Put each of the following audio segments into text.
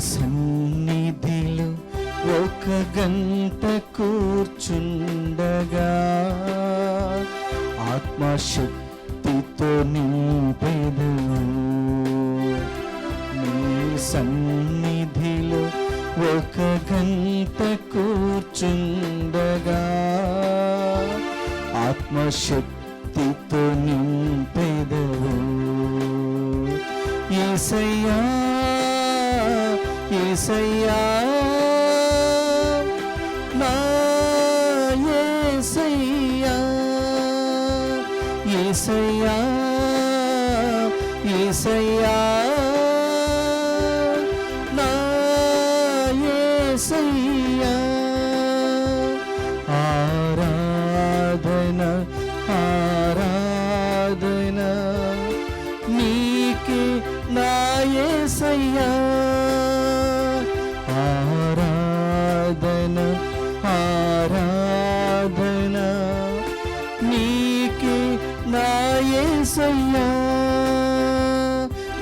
సన్నిధిలో ఒక గంట కూర్చుండగా ఆత్మశక్తితో నింపెదవు. నీ సన్నిధిలో ఒక గంట కూర్చుండగా ఆత్మశక్తితో నింపెదవు. యేసయ్యా యేసయ్యా నా యేసయ్యా యేసయ్యా యేసయ్యా నా యేసయ్యా ఆరాధన ఆరాధన నీకే నా యేసయ్యా ఆరాధన ఆరాధన నీకే నా యేసయ్యా.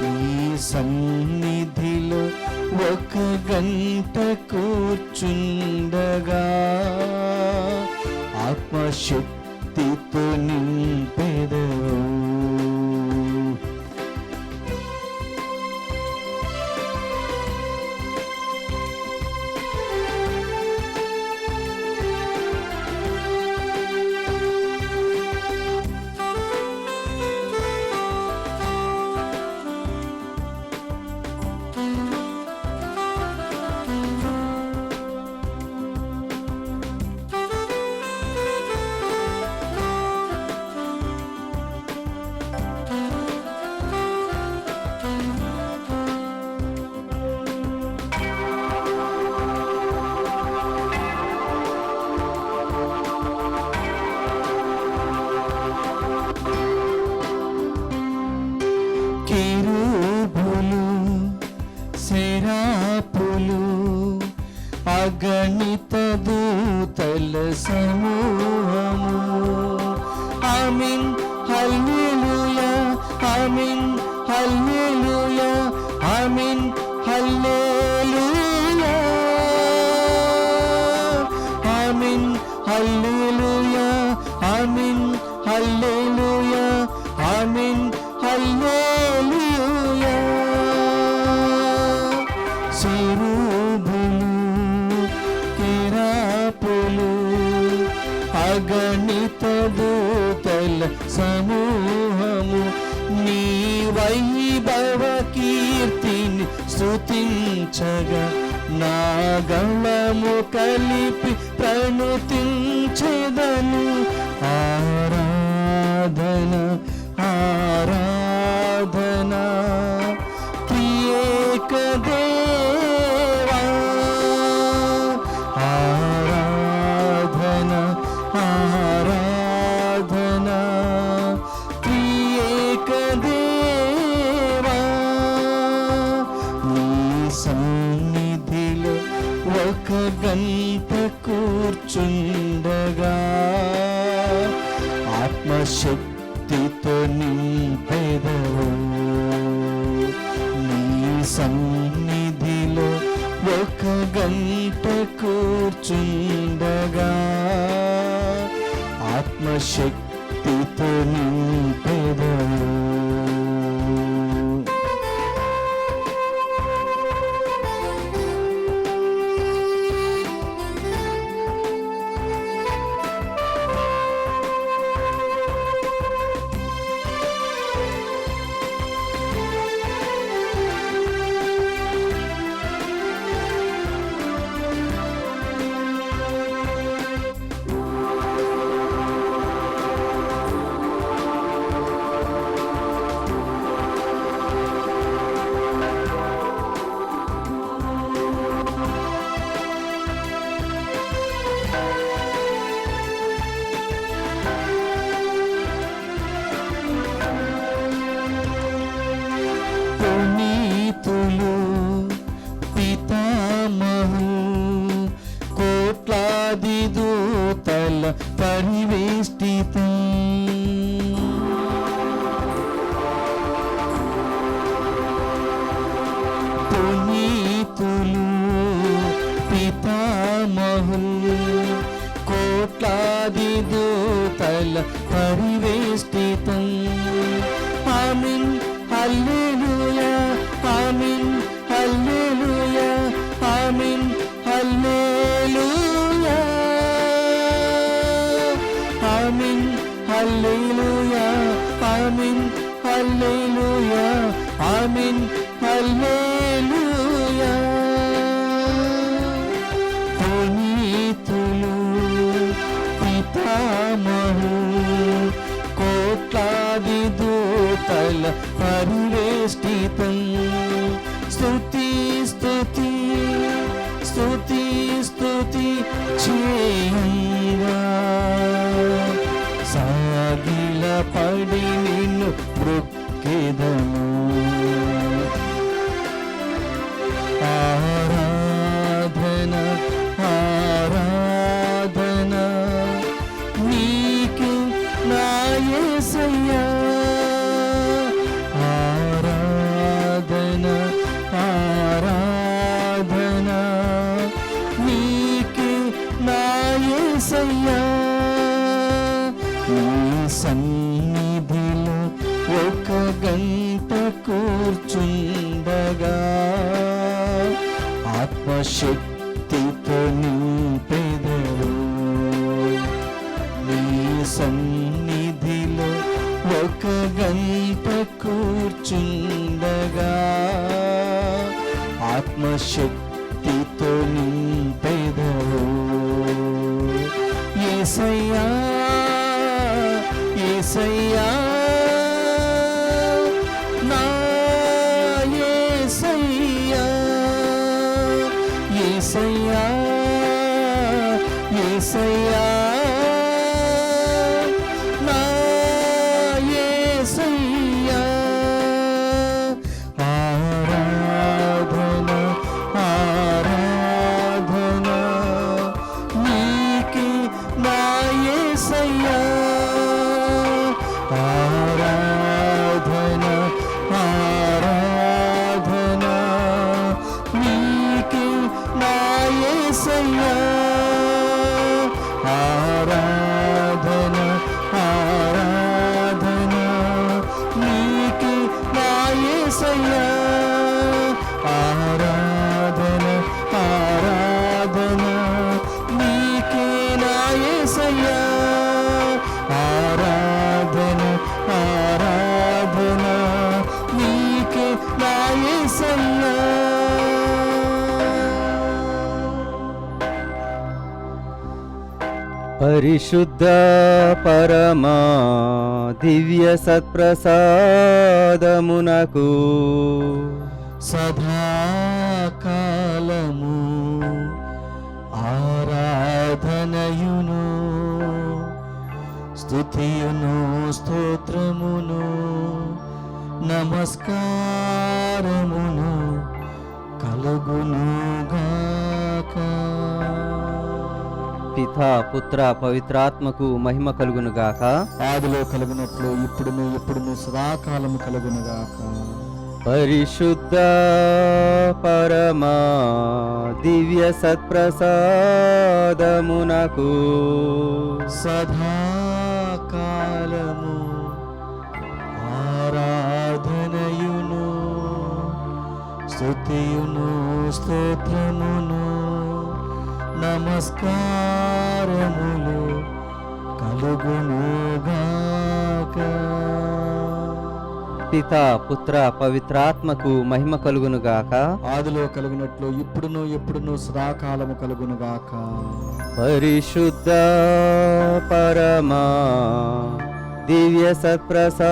నీ సన్నిధిలో ఒక గంట కూర్చుండగా ఆత్మశక్తితో నింపెదవు. కెరూబులు సెరాపులు అగణిత దూతల సమూహము ఆమేన్ హల్లెలూయా ఆమేన్ హల్లెలూయా ఆమేన్ హల్లెలూయా ఆమేన్ హల్లెలూయా ఆమేన్ హల్లెలూయా ఆమేన్ హల్లెలూయా. సెరూబులు కెరూబులు అగణిత దూతల సమూహము నీ వైభవ కీర్తిని స్తుతించగా నా గళము కలిపి ప్రణుతించెదను. ఆరాధన ఆరాధన త్రియేక దేవా ఆరాధన ఆరాధన త్రియేక దేవా. నీ సన్నిధిలో ఒక గంట కూర్చుండగా ఆత్మశక్తితో నింపెదవు. నీ సన్నిధిలో ఒక గంట కూర్చుండగా ఆత్మశక్తితో నింపెదవు. పరివేష్టితం పునీతులు పరివేష్టితం. ఆమేన్ హల్లెలూయా, ఆమేన్ హల్లెలూయా, ఆమేన్ హల్లెలూయా, ఆమేన్ హల్లెలూయా, ఆమేన్ హల్లెలూయా, ఆమేన్ హల్లెలూయా. పునీతులు పితామహు కోట్లాది దూతల పరివేష్టితం. స్తుతి స్తుతి స్తుతి స్తుతి చేయంగా సాగిల పడి నిన్ను మృక్కెదము. ఆరాధన ఆరాధన నీకే నా యేసయ్యా, ఆరాధన ఆరాధన నీకే నా యేసయ్యా. నీ సన్నిధిలో ఒక గంట కూర్చుండగా ఆత్మశక్తితో నింపెదవు. నీ సన్నిధిలో ఒక గంట కూర్చుండగా ఆత్మశక్తితో నింపెదవు. యేసయ్యా యేసయ్యా నా యేసయ్యా, యేసయ్యా యేసయ్యా నా యేసయ్యా. ఆరాధన ఆరాధన నీకే నా యేసయ్యా, ఆరాధన ఆరాధన నీకే నా యేసయ్యా, ఆరాధన ఆరాధన నీకే నా యేసయ్యా, ఆరాధన ఆరాధన నీకే నా యేసయ్యా, ఆరాధన ఆరాధన నీకే నా యేసయ్యా. పరిశుద్ధ పరమా దివ్య సత్ప్రసాదమునకు సదాకాలము ఆరాధనయును స్తుతియును స్తోత్రమును నమస్కారమును కలుగును గాక. పితా పుత్ర పవిత్రాత్మకు మహిమ కలుగును గాక. ఆదిలో కలుగునట్లు ఇప్పుడును ఎప్పుడును సదాకాలము కలుగును గాక. పరిశుద్ధ పరమా దివ్య సత్ప్రసాదమునకు సదాకాలము ఆరాధనయును స్తుతియును స్తోత్రమును నమస్కారములు కలుగును గాక. పితా పుత్ర పవిత్రాత్మకు మహిమ కలుగును గాక. ఆదిలో కలుగునట్లు ఇప్పుడును ఎప్పుడును సదాకాలము కలుగును గాక. పరిశుద్ధ పరమా దివ్య సత్ప్రసాదమునకు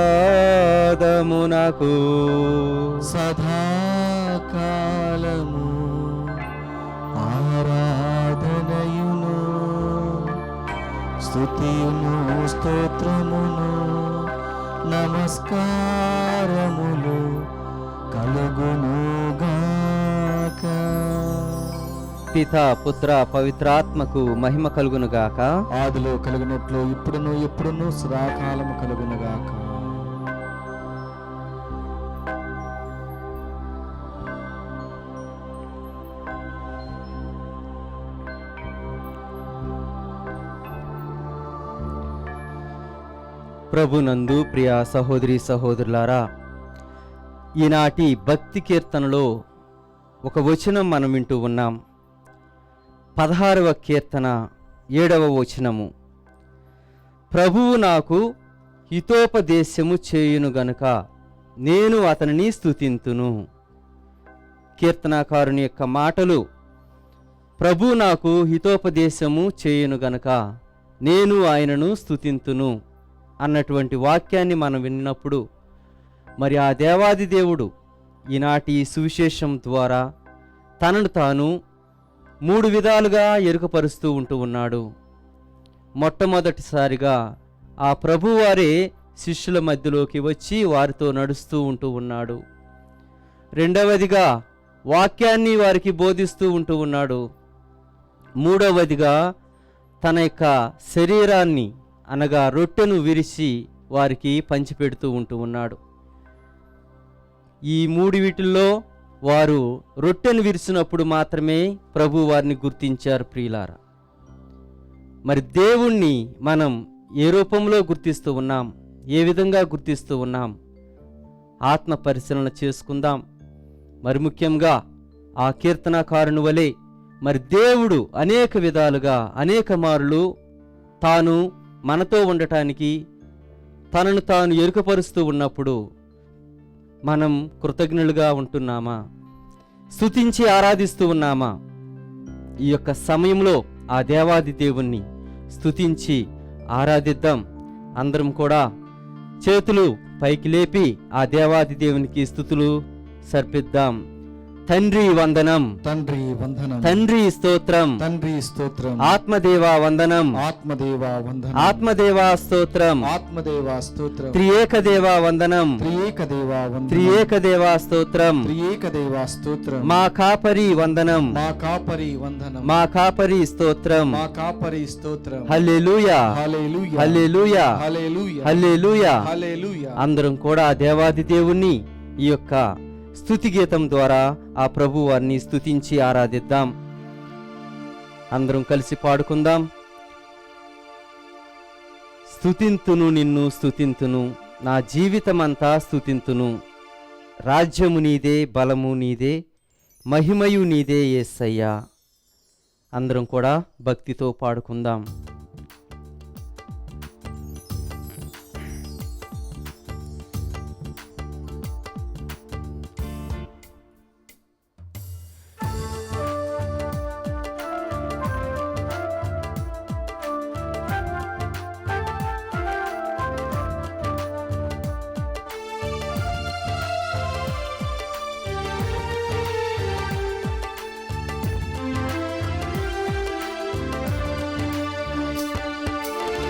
సదాకాలము ఆరాధనయును స్తుతియును స్తోత్రమును నమస్కారములు కలుగును గాక. పితా పుత్ర పవిత్రాత్మకు మహిమ కలుగును గాక. ఆదిలో కలుగునట్లు ఇప్పుడును ఎప్పుడును సదాకాలము కలుగును గాక. ప్రభునందు ప్రియ సహోదరి సహోదరులారా, ఈనాటి భక్తి కీర్తనలో ఒక వచనం మనం వింటూ ఉన్నాం. 16వ కీర్తన 7వ వచనము. ప్రభువు నాకు హితోపదేశము చేయును గనుక నేను అతనిని స్తుతింతును. కీర్తనాకారుని యొక్క మాటలు, ప్రభు నాకు హితోపదేశము చేయును గనుక నేను ఆయనను స్తుతింతును అన్నటువంటి వాక్యాన్ని మనం విన్నప్పుడు, మరి ఆ దేవాది దేవుడు ఈనాటి సువిశేషం ద్వారా తనను తాను 3 విధాలుగా ఎరుకపరుస్తూ ఉంటూ ఉన్నాడు. మొట్టమొదటిసారిగా ఆ ప్రభువారే శిష్యుల మధ్యలోకి వచ్చి వారితో నడుస్తూ ఉంటూ ఉన్నాడు. రెండవదిగా వాక్యాన్ని వారికి బోధిస్తూ ఉంటూ ఉన్నాడు. మూడవదిగా తన యొక్క శరీరాన్ని అనగా రొట్టెను విరిచి వారికి పంచిపెడుతూ ఉంటూ ఉన్నాడు. ఈ 3 వీటిల్లో వారు రొట్టెను విరిచినప్పుడు మాత్రమే ప్రభు వారిని గుర్తించారు. ప్రియులారా, మరి దేవుణ్ణి మనం ఏ రూపంలో గుర్తిస్తూ ఉన్నాం, ఏ విధంగా గుర్తిస్తూ ఉన్నాం? ఆత్మ పరిశీలన చేసుకుందాం. మరి ముఖ్యంగా ఆ కీర్తనాకారుని వలె మరి దేవుడు అనేక విధాలుగా అనేక మారులు తాను మనతో ఉండటానికి తనను తాను ఎరుకపరుస్తూ ఉన్నప్పుడు మనం కృతజ్ఞులుగా ఉంటున్నామా? స్తుతించి ఆరాధిస్తూ ఉన్నామా? ఈ యొక్క సమయంలో ఆ దేవాది దేవుణ్ణి స్తుతించి ఆరాధిద్దాం. అందరం కూడా చేతులు పైకి లేపి ఆ దేవాది దేవునికి స్తుతులు సమర్పిద్దాం. తండ్రి వందనం, తండ్రి వందనం, తండ్రి స్తోత్రం, తండ్రి స్తోత్రం, ఆత్మదేవా వందనం, ఆత్మదేవా వందనం, ఆత్మదేవా స్తోత్రం, ఆత్మదేవా స్తోత్రం, త్రియేకదేవా వందనం, త్రియేకదేవా వందనం, త్రియేకదేవా స్తోత్రం, త్రియేకదేవా స్తోత్రం, మా కాపరి వందనం, మా కాపరి వందనం, మా కాపరి స్తోత్రం, మా కాపరి స్తోత్రం. హల్లెలూయా, హల్లెలూయా, హల్లెలూయా, హల్లెలూయా, హల్లెలూయా. హల్లెలూయా. అందరం కూడా దేవాది దేవుణ్ణి ఈ యొక్క స్తుతి గీతం ద్వారా ఆ ప్రభు వారిని స్తుతించి ఆరాధిద్దాం. అందరం కలిసి పాడుకుందాం. స్తుతింతును నిన్ను స్తుతింతును, నా జీవితమంతా స్తుతింతును. రాజ్యము నీదే, బలము నీదే, మహిమయు నీదే యేసయ్యా. అందరం కూడా భక్తితో పాడుకుందాం.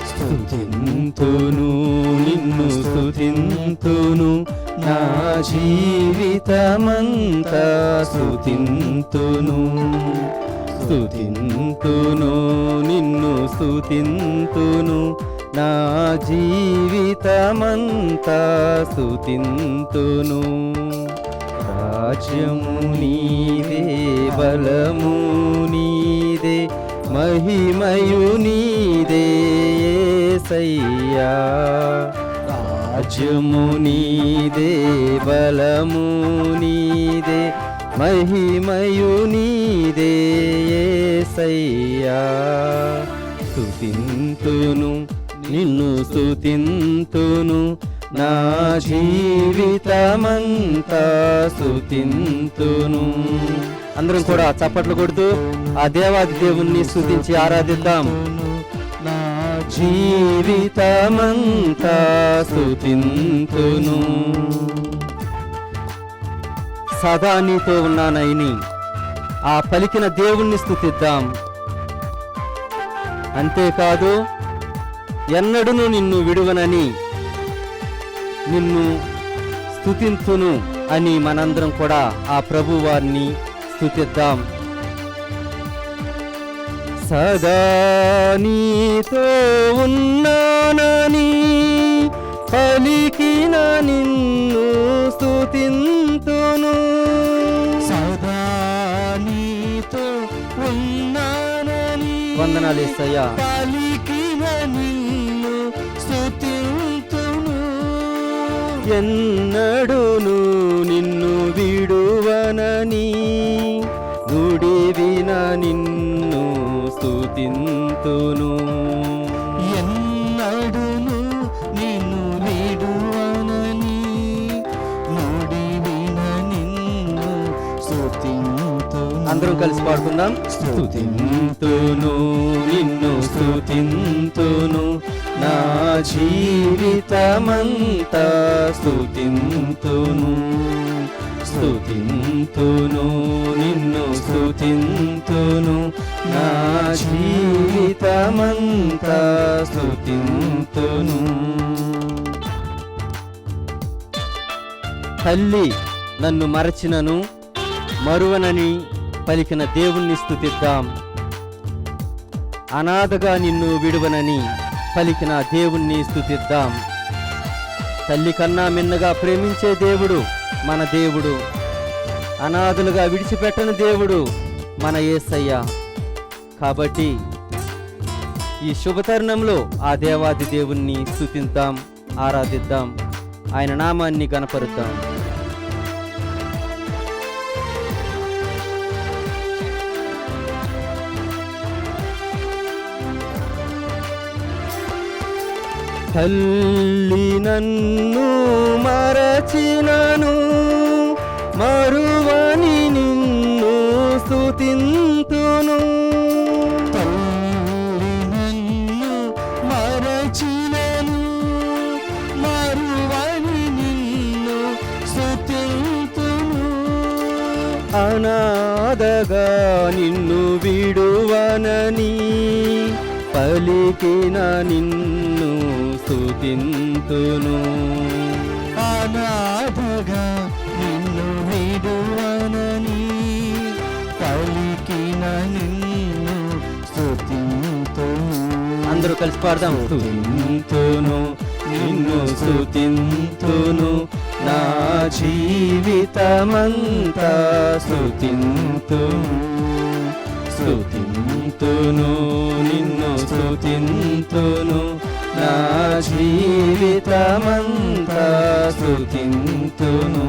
స్తుతింతును నిన్ను స్తుతింతును, నా జీవితమంతా స్తుతింతును. స్తుతింతును నిన్ను స్తుతింతును, నా జీవితమంతా స్తుతింతును. రాజ్యము నీదే, బలము నీదే, మహిమయు నీదే యేసయ్యా. రాజ్యము నీదే, బలము నీదే, మహిమయు నీదే యేసయ్యా. స్తుతింతును నిన్ను స్తుతింతును, నా జీవితమంతా స్తుతింతును. అందరం కూడా చప్పట్లు కొడుతూ ఆ దేవాది దేవుణ్ణి స్తుతించి ఆరాధిద్దాం. నా జీవితమంతా స్తుతింతును. సదా నీతో ఉన్నానని ఆ పలికిన దేవుణ్ణి స్తుతిద్దాం. అంతేకాదు ఎన్నడూను నిన్ను విడువనని, నిన్ను స్తుతింతును అని మనందరం కూడా ఆ ప్రభువారిని స్తుతిద్దాం. సదా నీతో ఉన్నానని పలికిన నిన్ను స్తుతింతును. సదా నీతో ఉన్నానని వందనాలు యేసయ్యా. పలికిన నిన్ను స్తుతింతును. ఎన్నడును నిన్ను విడువనని నుడివిన నిన్ను స్తుతింతును. ఎన్నడును నిన్ను విడువనని నుడివిన నిన్ను స్తుతింతును. అందరం కలిసి పాడుకుందాం. స్తుతింతును నిన్ను స్తుతింతును, నా జీవితమంతా స్తుతింతును. స్తుతింతును నిన్ను స్తుతింతును, నా జీవితమంతా స్తుతింతును. తల్లి నన్ను మరచినను మరువనని పలికిన దేవుణ్ణి స్తుతిద్దాం. అనాథగా నిన్ను విడువనని పలికిన దేవుణ్ణి స్తుతిద్దాం. తల్లి కన్నా మిన్నగా ప్రేమించే దేవుడు మన దేవుడు. అనాథలుగా విడిచిపెట్టని దేవుడు మన యేసయ్య. కాబట్టి ఈ శుభతరుణంలో ఆ దేవాది దేవుణ్ణి స్తుతిద్దాం, ఆరాధిద్దాం, ఆయన నామాన్ని గణపరుద్దాం. తల్లి నన్ను మరచినను మరువని నిన్ను స్తుతింతును. తల్లి నన్ను మరచినను మరువని నిన్ను స్తుతింతును. అనాథగా నిన్ను విడువనని పలికిన నిన్ను స్తుతింతును. అనాథగా నిన్ను విడువనని పలికిన నిన్ను స్తుతింతును. అందరూ కలిసి పాడదాం. స్తుతింతును నిన్ను స్తుతింతును, నా జీవితమంతా స్తుతింతును. స్తుతింతును నిన్ను స్తుతింతును, నా జీవితమంతా స్తుతింతును.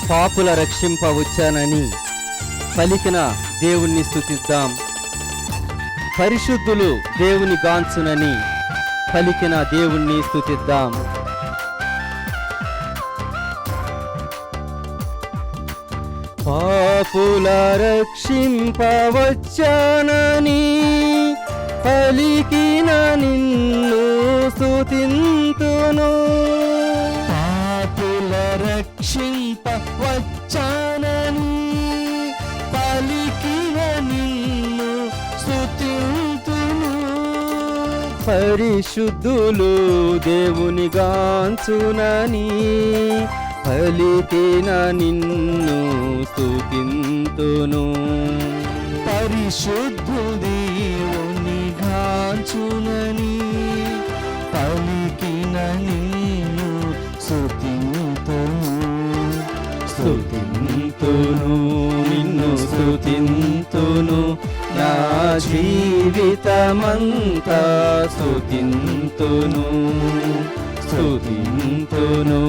పాపుల రక్షింప వచ్చానని పలికిన దేవుణ్ణి స్తుతిద్దాం. పరిశుద్ధులు దేవుని గాంచునని పలికిన దేవుణ్ణి స్తుతిద్దాం. పాపుల రక్షింపవచ్చానని పలికిన నిన్ను స్తుతింతును. పాపుల రక్షింపవచ్చానని పలికిన నిన్ను స్తుతింతును. పరిశుద్ధులు దేవుని గాంచునని పలికిన నిన్ను స్తుతింతును. పరిశుద్ధు దేవుని గాంచునని పలికిన నిన్ను స్తుతింతును. స్తుతింతును నిన్ను స్తుతింతును, నా జీవితమంతా స్తుతింతును. స్తుతింతును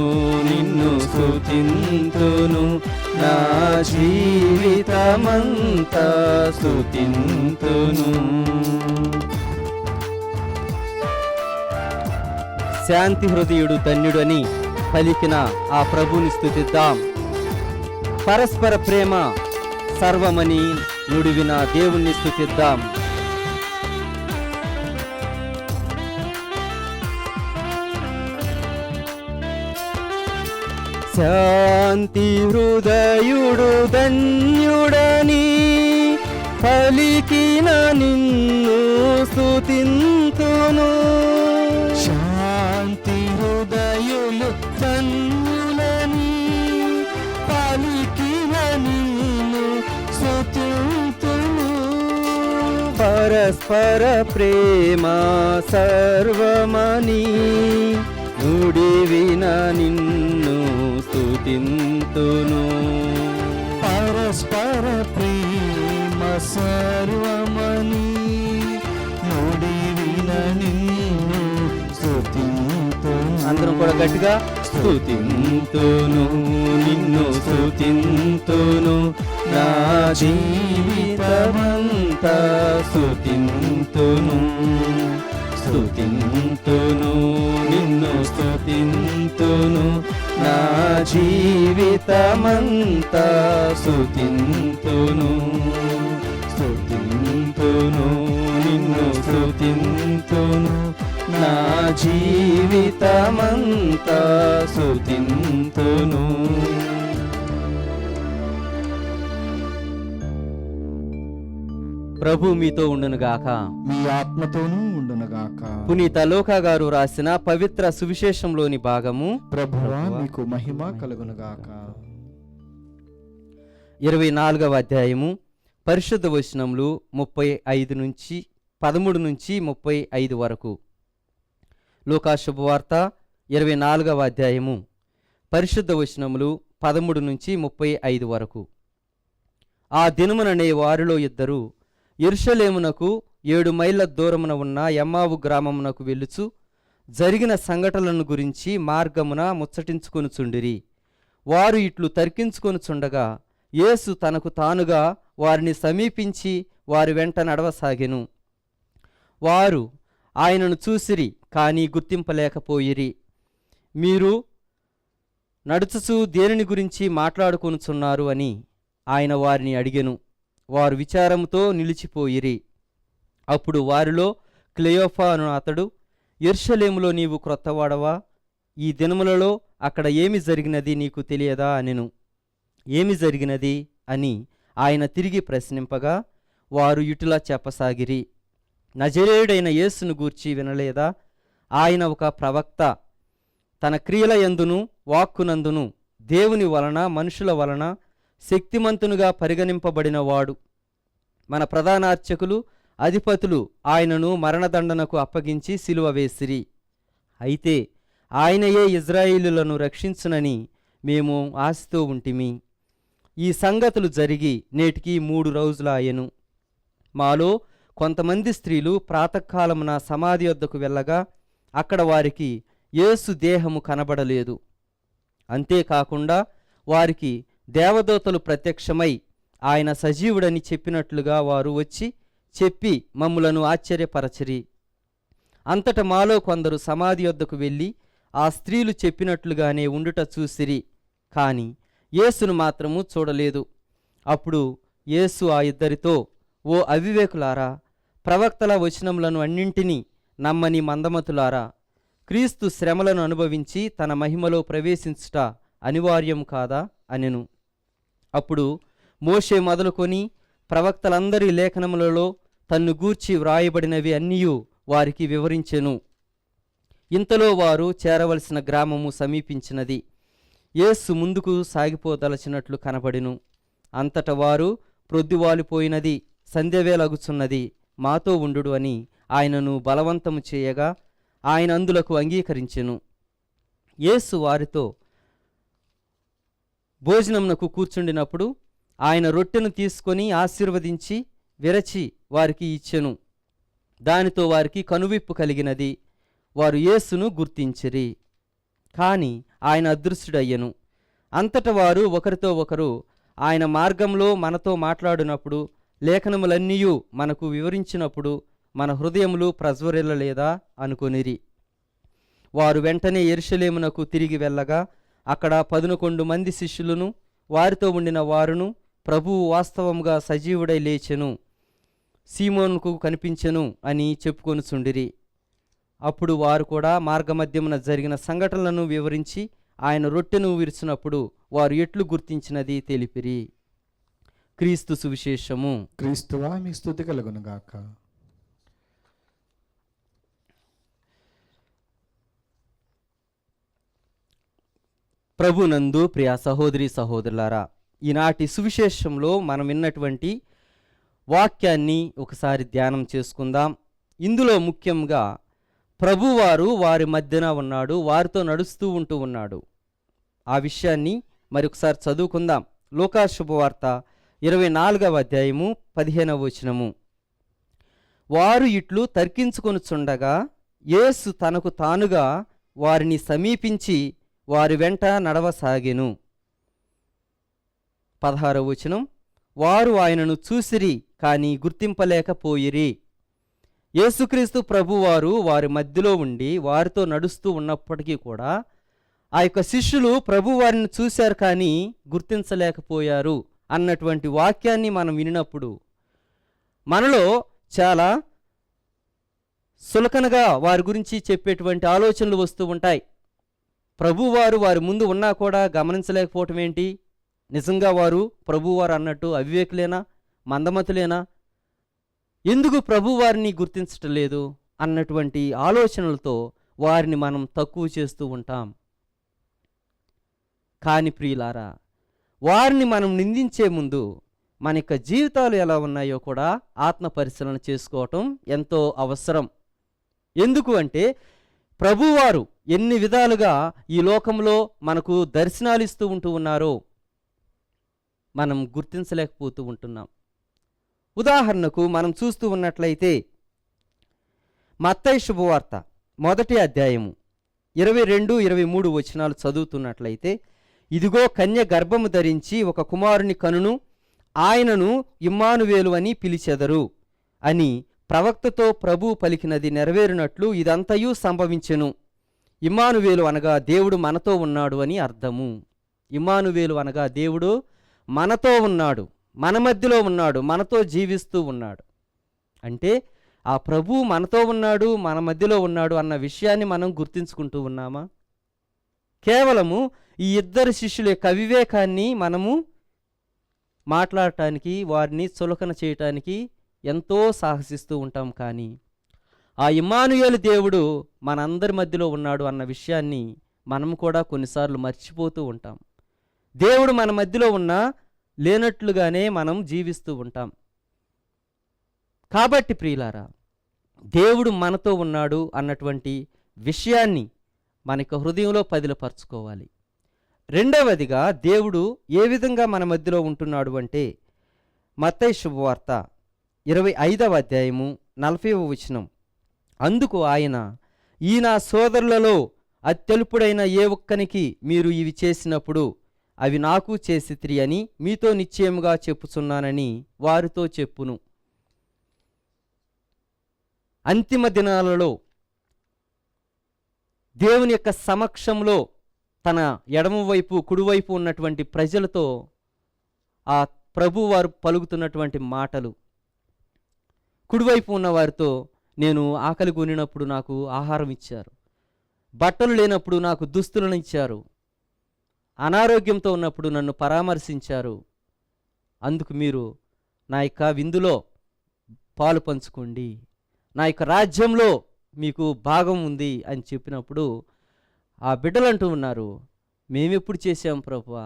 నిన్ను స్తుతింతును, నా జీవితమంతా స్తుతింతును. శాంతి హృదయుడు ధన్యుడు అని పలికిన ఆ ప్రభుని స్తుతిద్దాం. పరస్పర ప్రేమ సర్వమని నుడివిన దేవుణ్ణి స్తుతిద్దాం. శాంతి హృదయుడు ధన్యుడని పలికిన నిన్ను స్తుతింతును. శాంతి హృదయులు ధన్యులని పలికిన నిన్ను స్తుతింతును. పరస్పర ప్రేమ సర్వమని నుడివిన నిన్ను స్తుతింతును. పరస్పర ప్రేమ సర్వమని అందరం కూడా గట్టిగా స్తుతింతును నిన్ను స్తుతింతును నా జీవితమంతా స్తుతింతును స్తుతింతును నిన్ను స్తుతింతును నా జీవితమంతా స్తుతింతును స్తుతింతును నిన్ను స్తుతింతును నా జీవితమంతా స్తుతింతును. ప్రభు మీతో ఉండునుగాక, మీ ఆత్మతోనూ ఉండునుగాక. పునీత లూకా గారు రాసిన పవిత్ర సువిశేషంలోని భాగము. ప్రభువా మీకు మహిమ కలుగునుగాక. 24వ అధ్యాయము పరిశుద్ధ వచనములు 13 నుంచి 35 వరకు. లూకా శుభవార్త 24వ అధ్యాయము పరిశుద్ధ వచనములు 13 నుంచి 35 వరకు. ఆ దినముననే వారిలో ఇద్దరు యెరూషలేమునకు 7 మైళ్ళ దూరమున ఉన్న ఎమ్మావు గ్రామమునకు వెళ్ళుచు జరిగిన సంఘటనలను గురించి మార్గమున ముచ్చటించుకొనుచుండిరి. వారు ఇట్లు తర్కించుకొనుచుండగా యేసు తనకు తానుగా వారిని సమీపించి వారి వెంట నడవసాగెను. వారు ఆయనను చూసిరి, కానీ గుర్తింపలేకపోయిరి. మీరు నడుచుచు దేనిని గురించి మాట్లాడుకొనుచున్నారు అని ఆయన వారిని అడిగెను. వారు విచారముతో నిలిచిపోయిరి. అప్పుడు వారిలో క్లెయోఫా అను అతడు, యెరూషలేములో నీవు క్రొత్తవాడవా? ఈ దినములలో అక్కడ ఏమి జరిగినది నీకు తెలియదా అనెను. ఏమి జరిగినది అని ఆయన తిరిగి ప్రశ్నింపగా వారు ఇటులా చెప్పసాగిరి, నజరేయుడైన యేసును గూర్చి వినలేదా? ఆయన ఒక ప్రవక్త. తన క్రియల యందును వాక్కునందును దేవుని వలన మనుషుల వలన శక్తిమంతునుగా పరిగణింపబడినవాడు. మన ప్రధాన అర్చకులు అధిపతులు ఆయనను మరణదండనకు అప్పగించి సిలువ వేసిరి. అయితే ఆయనయే ఇజ్రాయేలులను రక్షించునని మేము ఆశతో ఉంటిమి. ఈ సంగతులు జరిగి నేటికి 3 రోజులాయెను. మాలో కొంతమంది స్త్రీలు ప్రాతకాలమున సమాధి వద్దకు వెళ్ళగా అక్కడ వారికి యేసు దేహము కనబడలేదు. అంతేకాకుండా వారికి దేవదూతలు ప్రత్యక్షమై ఆయన సజీవుడని చెప్పినట్లుగా వారు వచ్చి చెప్పి మమ్ములను ఆశ్చర్యపరచిరి. అంతట మాలో కొందరు సమాధి వద్దకు వెళ్ళి ఆ స్త్రీలు చెప్పినట్లుగానే ఉండుట చూసిరి, కాని యేసును మాత్రము చూడలేదు. అప్పుడు యేసు ఆ ఇద్దరితో, ఓ అవివేకులారా, ప్రవక్తల వచనములను అన్నింటినీ నమ్మని మందమతులారా, క్రీస్తు శ్రమలను అనుభవించి తన మహిమలో ప్రవేశించుట అనివార్యం కాదా అనెను. అప్పుడు మోషే మొదలుకొని ప్రవక్తలందరి లేఖనములలో తన్ను గూర్చి వ్రాయబడినవి అన్నీయూ వారికి వివరించెను. ఇంతలో వారు చేరవలసిన గ్రామము సమీపించినది. యేసు ముందుకు సాగిపోదలచినట్లు కనబడెను. అంతట వారు, ప్రొద్దువాలిపోయినది, సంధ్యవేళగుచున్నది, మాతో ఉండుడు అని ఆయనను బలవంతము చేయగా ఆయన అందులకు అంగీకరించెను. యేసు వారితో భోజనమునకు కూర్చుండినప్పుడు ఆయన రొట్టెను తీసుకొని ఆశీర్వదించి విరచి వారికి ఇచ్చెను. దానితో వారికి కనువిప్పు కలిగినది. వారు యేసును గుర్తించిరి, కాని ఆయన అదృశ్యుడయ్యెను. అంతట వారు ఒకరితో ఒకరు, ఆయన మార్గంలో మనతో మాట్లాడినప్పుడు లేఖనములన్నీయూ మనకు వివరించినప్పుడు మన హృదయములు ప్రజ్వరిల్లలేదా అనుకొనిరి. వారు వెంటనే యెరూషలేమునకు తిరిగి వెళ్ళగా అక్కడ 11 మంది శిష్యులను వారితో ఉండిన వారును, ప్రభువు వాస్తవముగా సజీవుడై లేచెను, సీమోనుకు కనిపించెను అని చెప్పుకొనుచుండిరి. అప్పుడు వారు కూడా మార్గమధ్యమున జరిగిన సంఘటనలను వివరించి ఆయన రొట్టెను విరిచినప్పుడు వారు ఎట్లు గుర్తించినది తెలిపిరి. క్రీస్తు సువిశేషము. క్రీస్తువా మీ స్తుతి కలుగునుగాక. ప్రభునందు ప్రియ సహోదరి సహోదరులారా, ఈనాటి సువిశేషంలో మనం విన్నటువంటి వాక్యాన్ని ఒకసారి ధ్యానం చేసుకుందాం. ఇందులో ముఖ్యంగా ప్రభువారు వారి మధ్యన ఉన్నాడు, వారితో నడుస్తూ ఉన్నాడు. ఆ విషయాన్ని మరొకసారి చదువుకుందాం. లూకా శుభవార్త 24వ అధ్యాయము 15వ వచనము. వారు ఇట్లు తర్కించుకొనుచుండగా యేసు తనకు తానుగా వారిని సమీపించి వారి వెంట నడవసాగెను. 16వ వచనం, వారు ఆయనను చూసిరి కానీ గుర్తింపలేకపోయిరి. యేసుక్రీస్తు ప్రభువారు వారి మధ్యలో ఉండి వారితో నడుస్తూ ఉన్నప్పటికీ కూడా ఆ యొక్క శిష్యులు ప్రభువారిని చూశారు కానీ గుర్తించలేకపోయారు అన్నటువంటి వాక్యాన్ని మనం వినినప్పుడు మనలో చాలా సులకనగా వారి గురించి చెప్పేటువంటి ఆలోచనలు వస్తూ ఉంటాయి. ప్రభువారు వారి ముందు ఉన్నా కూడా గమనించలేకపోవటం ఏంటి? నిజంగా వారు ప్రభువారు అన్నట్టు అవివేకులేనా, మందమతులేనా? ఎందుకు ప్రభువారిని గుర్తించటం లేదు అన్నటువంటి ఆలోచనలతో వారిని మనం తక్కువ చేస్తూ ఉంటాం. కాని ప్రియులారా, వారిని మనం నిందించే ముందు మన యొక్క జీవితాలు ఎలా ఉన్నాయో కూడా ఆత్మ పరిశీలన చేసుకోవటం ఎంతో అవసరం. ఎందుకు అంటే ప్రభువారు ఎన్ని విధాలుగా ఈ లోకంలో మనకు దర్శనాలు ఇస్తూ ఉంటూ ఉన్నారో మనం గుర్తించలేకపోతూ ఉంటున్నాం. ఉదాహరణకు మనం చూస్తూ ఉన్నట్లయితే మత్తయి శుభవార్త 1వ అధ్యాయము 22, 23 వచనాలు చదువుతున్నట్లయితే, ఇదిగో కన్య గర్భము ధరించి ఒక కుమారుని కనును, ఆయనను ఇమ్మానువేలు అని పిలిచెదరు అని ప్రవక్తతో ప్రభువు పలికినది నెరవేరినట్లు ఇదంతయు సంభవించెను. ఇమ్మానువేలు అనగా దేవుడు మనతో ఉన్నాడు అని అర్థము. ఇమ్మానువేలు అనగా దేవుడు మనతో ఉన్నాడు, మన మధ్యలో ఉన్నాడు, మనతో జీవిస్తూ ఉన్నాడు. అంటే ఆ ప్రభువు మనతో ఉన్నాడు, మన మధ్యలో ఉన్నాడు అన్న విషయాన్ని మనం గుర్తించుకుంటూ ఉన్నామా? కేవలము ఈ ఇద్దరు శిష్యుల యొక్క అవివేకాన్ని మనము మాట్లాడటానికి, వారిని చులకన చేయటానికి ఎంతో సాహసిస్తూ ఉంటాం. కానీ ఆ ఇమ్మానుయేలు దేవుడు మనందరి మధ్యలో ఉన్నాడు అన్న విషయాన్ని మనం కూడా కొన్నిసార్లు మర్చిపోతూ ఉంటాం. దేవుడు మన మధ్యలో ఉన్నా లేనట్లుగానే మనం జీవిస్తూ ఉంటాం. కాబట్టి ప్రియులారా, దేవుడు మనతో ఉన్నాడు అన్నటువంటి విషయాన్ని మనకు హృదయంలో పదిలపరచుకోవాలి. రెండవదిగా దేవుడు ఏ విధంగా మన మధ్యలో ఉంటున్నాడు అంటే మత్తయి శుభవార్త 25వ అధ్యాయము 40వ వచనం, అందుకు ఆయన, ఈ నా సోదరులలో అత్యల్పుడైన ఏ ఒక్కనికి మీరు ఇవి చేసినప్పుడు అవి నాకు చేసితిరి అని మీతో నిశ్చయముగా చెప్పుచున్నానని వారితో చెప్పును. అంతిమ దినాలలో దేవుని యొక్క సమక్షంలో తన ఎడమవైపు కుడివైపు ఉన్నటువంటి ప్రజలతో ఆ ప్రభువారు పలుకుతున్నటువంటి మాటలు, కుడివైపు ఉన్న వారితో, నేను ఆకలి కొనినప్పుడు నాకు ఆహారం ఇచ్చారు, బట్టలు లేనప్పుడు నాకు దుస్తులను ఇచ్చారు, అనారోగ్యంతో ఉన్నప్పుడు నన్ను పరామర్శించారు, అందుకు మీరు నా యొక్క విందులో పాలు పంచుకోండి, నా యొక్క రాజ్యంలో మీకు భాగం ఉంది అని చెప్పినప్పుడు ఆ బిడ్డలు అంటూ ఉన్నారు, మేమెప్పుడు చేశాం ప్రభువా?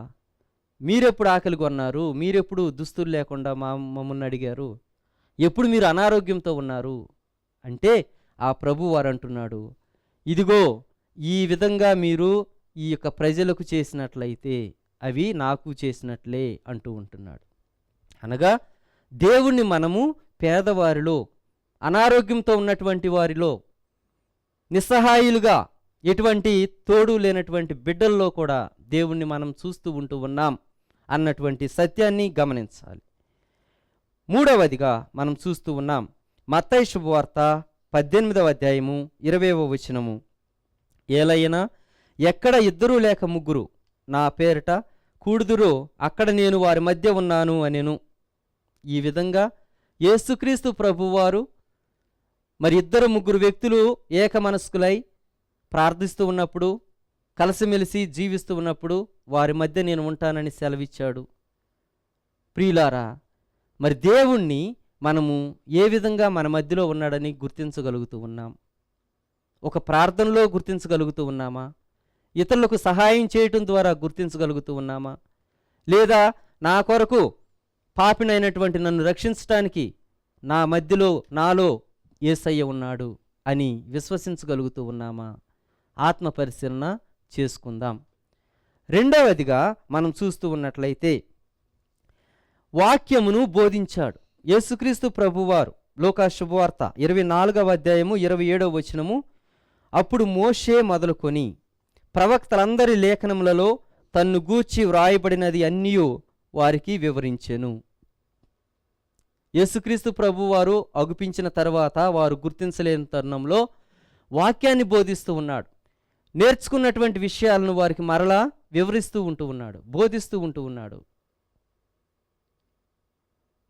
మీరెప్పుడు ఆకలి కొన్నారు? మీరెప్పుడు దుస్తులు లేకుండా మమ్మల్ని అడిగారు? ఎప్పుడు మీరు అనారోగ్యంతో ఉన్నారు? అంటే ఆ ప్రభువారు అంటున్నాడు, ఇదిగో ఈ విధంగా మీరు ఈ యొక్క ప్రజలకు చేసినట్లయితే అవి నాకు చేసినట్లే అంటూ ఉంటున్నాడు. అనగా దేవుణ్ణి మనము పేదవారిలో, అనారోగ్యంతో ఉన్నటువంటి వారిలో, నిస్సహాయులుగా, ఎటువంటి తోడు లేనటువంటి బిడ్డల్లో కూడా దేవుణ్ణి మనం చూస్తూ ఉంటూ ఉన్నాం అన్నటువంటి సత్యాన్ని గమనించాలి. మూడవదిగా మనం చూస్తూ ఉన్నాం మత్తయి శుభవార్త 18వ అధ్యాయము 20వ వచనము, ఏలైనా ఎక్కడ ఇద్దరు లేక ముగ్గురు నా పేరిట కూడుదురో అక్కడ నేను వారి మధ్య ఉన్నాను అనెను. ఈ విధంగా యేసుక్రీస్తు ప్రభువారు మరి ఇద్దరు ముగ్గురు వ్యక్తులు ఏకమనస్కులై ప్రార్థిస్తూ ఉన్నప్పుడు, కలిసిమెలిసి జీవిస్తూ ఉన్నప్పుడు వారి మధ్య నేను ఉంటానని సెలవిచ్చాడు. ప్రియులారా, మరి దేవుణ్ణి మనము ఏ విధంగా మన మధ్యలో ఉన్నాడని గుర్తించగలుగుతూ ఉన్నాం? ఒక ప్రార్థనలో గుర్తించగలుగుతూ ఉన్నామా? ఇతరులకు సహాయం చేయటం ద్వారా గుర్తించగలుగుతూ ఉన్నామా? లేదా నా కొరకు పాపినైనటువంటి నన్ను రక్షించటానికి నా మధ్యలో, నాలో యేసయ్య ఉన్నాడు అని విశ్వసించగలుగుతూ ఉన్నామా? ఆత్మ పరిశీలన చేసుకుందాం. రెండవదిగా మనం చూస్తూ ఉన్నట్లయితే వాక్యమును బోధించాడు యేసుక్రీస్తు ప్రభువారు. లూకా శుభవార్త 24వ అధ్యాయము 27వ వచనము, అప్పుడు మోషే మొదలుకొని ప్రవక్తలందరి లేఖనములలో తన్ను గూర్చి వ్రాయబడినది అన్నీయు వారికి వివరించెను. యేసుక్రీస్తు ప్రభువారు అగుపించిన తర్వాత వారు గుర్తించలేని తరుణంలో వాక్యాన్ని బోధిస్తూ ఉన్నాడు. నేర్చుకున్నటువంటి విషయాలను వారికి మరలా వివరిస్తూ ఉంటూ ఉన్నాడు, బోధిస్తూ ఉంటూ ఉన్నాడు.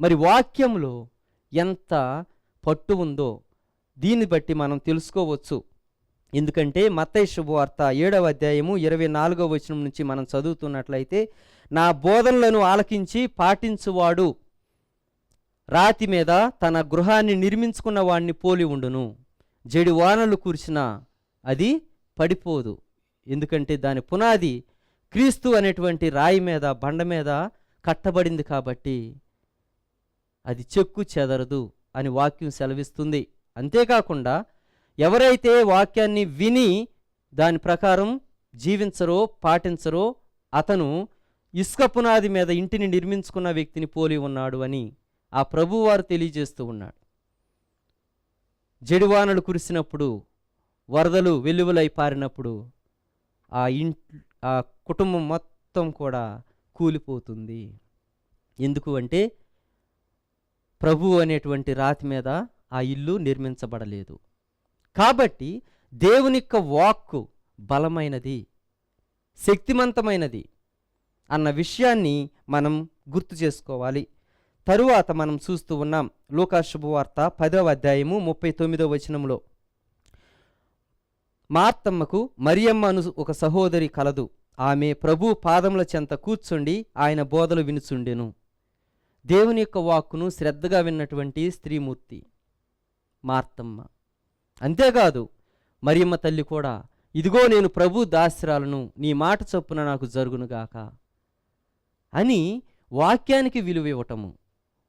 మరి వాక్యంలో ఎంత పట్టు ఉందో దీన్ని బట్టి మనం తెలుసుకోవచ్చు. ఎందుకంటే మత్తయి శుభవార్త 7వ అధ్యాయము 24వ వచనం నుంచి మనం చదువుతున్నట్లయితే, నా బోధనలను ఆలకించి పాటించువాడు రాతి మీద తన గృహాన్ని నిర్మించుకున్న వాడిని పోలి ఉండును. జడి వానలు కురిసినా అది పడిపోదు, ఎందుకంటే దాని పునాది క్రీస్తు అనేటువంటి రాయి మీద, బండ మీద కట్టబడింది కాబట్టి అది చెక్కు చెదరదు అని వాక్యం సెలవిస్తుంది. అంతేకాకుండా ఎవరైతే వాక్యాన్ని విని దాని ప్రకారం జీవించరో పాటించరో అతను ఇసుక పునాది మీద ఇంటిని నిర్మించుకున్న వ్యక్తిని పోలి ఉన్నాడు అని ఆ ప్రభువారు తెలియజేస్తూ ఉన్నాడు. జడివానలు కురిసినప్పుడు, వరదలు వెల్లువలై పారినప్పుడు ఆ కుటుంబం మొత్తం కూడా కూలిపోతుంది. ఎందుకు అంటే ప్రభువు అనేటువంటి రాతి మీద ఆ ఇల్లు నిర్మించబడలేదు. కాబట్టి దేవుని యొక్క వాక్కు బలమైనది, శక్తివంతమైనది అన్న విషయాన్ని మనం గుర్తు చేసుకోవాలి. తరువాత మనం చూస్తూ ఉన్నాం లూకా శుభవార్త 10వ అధ్యాయము 39వ వచనంలో, మార్తమ్మకు మరియమ్మ అను ఒక సహోదరి కలదు. ఆమె ప్రభు పాదముల చెంత కూర్చుండి ఆయన బోధలు వినుచుండెను. దేవుని యొక్క వాక్కును శ్రద్ధగా విన్నటువంటి స్త్రీమూర్తి మార్తమ్మ. అంతేకాదు మరియమ్మ తల్లి కూడా, ఇదిగో నేను ప్రభు దాస్యురాలను, నీ మాట చొప్పున నాకు జరుగునుగాక అని వాక్యానికి విలువ ఇవ్వటము.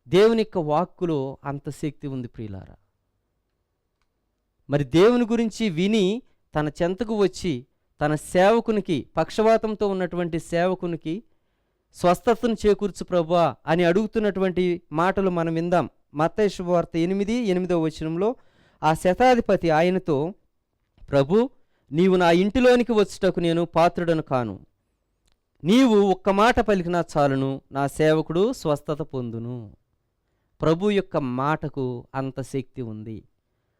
దేవుని యొక్క వాక్కులో అంత శక్తి ఉంది ప్రియులారా. మరి దేవుని గురించి విని తన చెంతకు వచ్చి తన సేవకునికి, పక్షవాతంతో ఉన్నటువంటి సేవకునికి స్వస్థతను చేకూర్చు ప్రభువా అని అడుగుతున్నటువంటి మాటలు మనం విందాం. మత్తయి శుభవార్త 8:8వ వచనంలో ఆ శతాధిపతి ఆయనతో, ప్రభు, నీవు నా ఇంటిలోనికి వచ్చుటకు నేను పాత్రుడను కాను. నీవు ఒక్క మాట పలికినా చాలును, నా సేవకుడు స్వస్థత పొందును. ప్రభు యొక్క మాటకు అంత శక్తి ఉంది,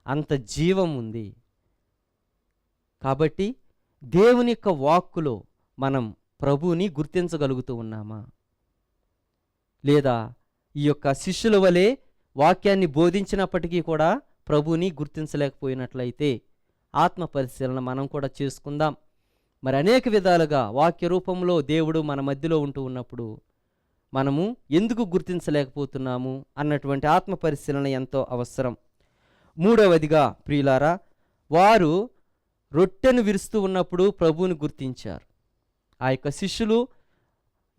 అంత జీవం ఉంది. కాబట్టి దేవుని యొక్క వాక్కులో మనం ప్రభువుని గుర్తించగలుగుతూ ఉన్నామా? లేదా ఈ యొక్క శిష్యుల వలె వాక్యాన్ని బోధించినప్పటికీ కూడా ప్రభువుని గుర్తించలేకపోయినట్లయితే ఆత్మ పరిశీలన మనం కూడా చేసుకుందాం. మరి అనేక విధాలుగా వాక్య రూపంలో దేవుడు మన మధ్యలో ఉంటూ ఉన్నప్పుడు మనము ఎందుకు గుర్తించలేకపోతున్నాము అన్నటువంటి ఆత్మ పరిశీలన ఎంతో అవసరం. మూడవదిగా ప్రియులారా, వారు రొట్టెను విరుస్తూ ఉన్నప్పుడు ప్రభువుని గుర్తించారు. ఆ యొక్క శిష్యులు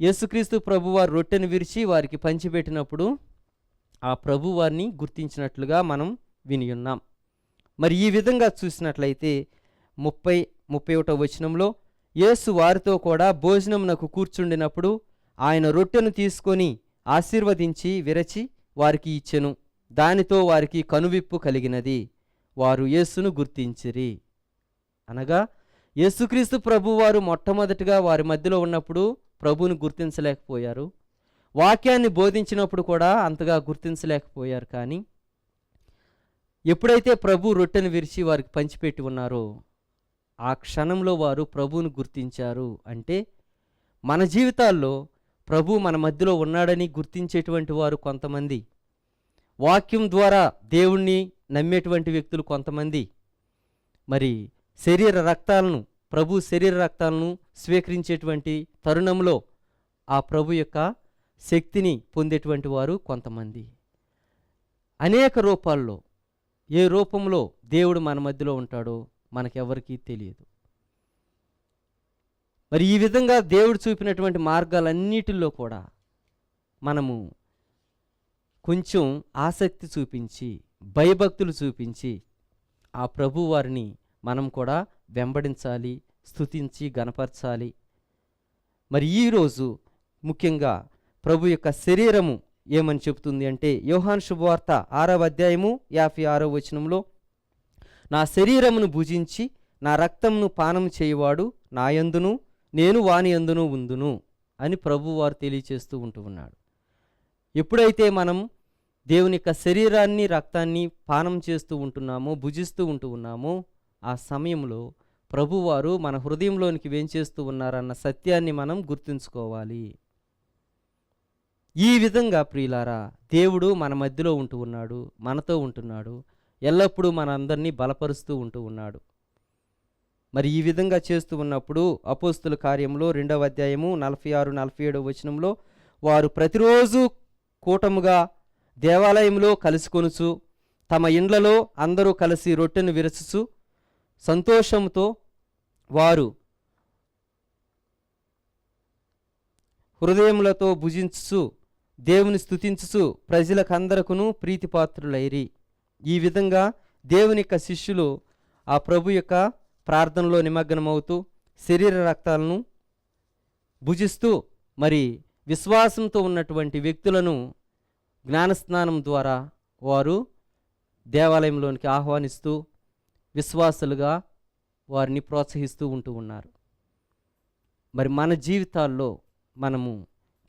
యేసుక్రీస్తు ప్రభువారు రొట్టెను విరిచి వారికి పంచిపెట్టినప్పుడు ఆ ప్రభువారిని గుర్తించినట్లుగా మనం విని ఉన్నాం. మరి ఈ విధంగా చూసినట్లయితే 31వ వచనంలో, యేసు వారితో కూడా భోజనమునకు కూర్చుండినప్పుడు ఆయన రొట్టెను తీసుకొని ఆశీర్వదించి విరచి వారికి ఇచ్చెను. దానితో వారికి కనువిప్పు కలిగినది, వారు యేసును గుర్తించిరి. అనగా యేసుక్రీస్తు ప్రభువారు మొట్టమొదటిగా వారి మధ్యలో ఉన్నప్పుడు ప్రభువుని గుర్తించలేకపోయారు. వాక్యాన్ని బోధించినప్పుడు కూడా అంతగా గుర్తించలేకపోయారు. కానీ ఎప్పుడైతే ప్రభు రొట్టెను విరిచి వారికి పంచిపెట్టి ఉన్నారో ఆ క్షణంలో వారు ప్రభువుని గుర్తించారు. అంటే మన జీవితాల్లో ప్రభు మన మధ్యలో ఉన్నాడని గుర్తించేటువంటి వారు కొంతమంది, వాక్యం ద్వారా దేవుణ్ణి నమ్మేటువంటి వ్యక్తులు కొంతమంది, మరి ప్రభు శరీర రక్తాలను స్వీకరించేటువంటి తరుణంలో ఆ ప్రభు యొక్క శక్తిని పొందేటువంటి వారు కొంతమంది. అనేక రూపాల్లో ఏ రూపంలో దేవుడు మన మధ్యలో ఉంటాడో మనకెవరికీ తెలియదు. మరి ఈ విధంగా దేవుడు చూపినటువంటి మార్గాలన్నిటిలో కూడా మనము కొంచెం ఆసక్తి చూపించి, భయభక్తులు చూపించి ఆ ప్రభు వారిని మనం కూడా వెంబడించాలి, స్తుతించి గణపరచాలి. మరి ఈరోజు ముఖ్యంగా ప్రభు యొక్క శరీరము ఏమని చెబుతుంది అంటే, యోహాను శుభవార్త 6వ అధ్యాయము 56వ వచనంలో, నా శరీరమును భుజించి నా రక్తంను పానం చేయువాడు నా యందును నేను వాని యందును ఉందును అని ప్రభువారు తెలియచేస్తూ ఉంటూ ఉన్నాడు. ఎప్పుడైతే మనం దేవుని యొక్క శరీరాన్ని రక్తాన్ని పానం చేస్తూ ఉంటున్నామో, భుజిస్తూ ఉంటూ ఉన్నామో, ఆ సమయంలో ప్రభువారు మన హృదయంలోనికి వేంచేస్తూ ఉన్నారన్న సత్యాన్ని మనం గుర్తుంచుకోవాలి. ఈ విధంగా ప్రియులారా, దేవుడు మన మధ్యలో ఉంటూ ఉన్నాడు, మనతో ఉంటున్నాడు, ఎల్లప్పుడూ మనందరినీ బలపరుస్తూ ఉంటూ ఉన్నాడు. మరి ఈ విధంగా చేస్తూ ఉన్నప్పుడు అపోస్తుల కార్యంలో 2వ అధ్యాయము 46-47 వచనంలో వారు ప్రతిరోజు కూటముగా దేవాలయంలో కలుసుకొనుచు తమ ఇండ్లలో అందరూ కలిసి రొట్టెను విరచుచు సంతోషంతో వారు హృదయములతో భుజించుచు దేవుని స్తుతించుచు ప్రజలకందరకును ప్రీతిపాత్రులైరి. ఈ విధంగా దేవుని యొక్క శిష్యులు ఆ ప్రభు యొక్క ప్రార్థనలో నిమగ్నమవుతూ శరీర రక్తాలను భుజిస్తూ మరి విశ్వాసంతో ఉన్నటువంటి వ్యక్తులను జ్ఞానస్నానం ద్వారా వారు దేవాలయంలోనికి ఆహ్వానిస్తూ విశ్వాసులుగా వారిని ప్రోత్సహిస్తూ ఉంటూ ఉన్నారు. మరి మన జీవితాల్లో మనము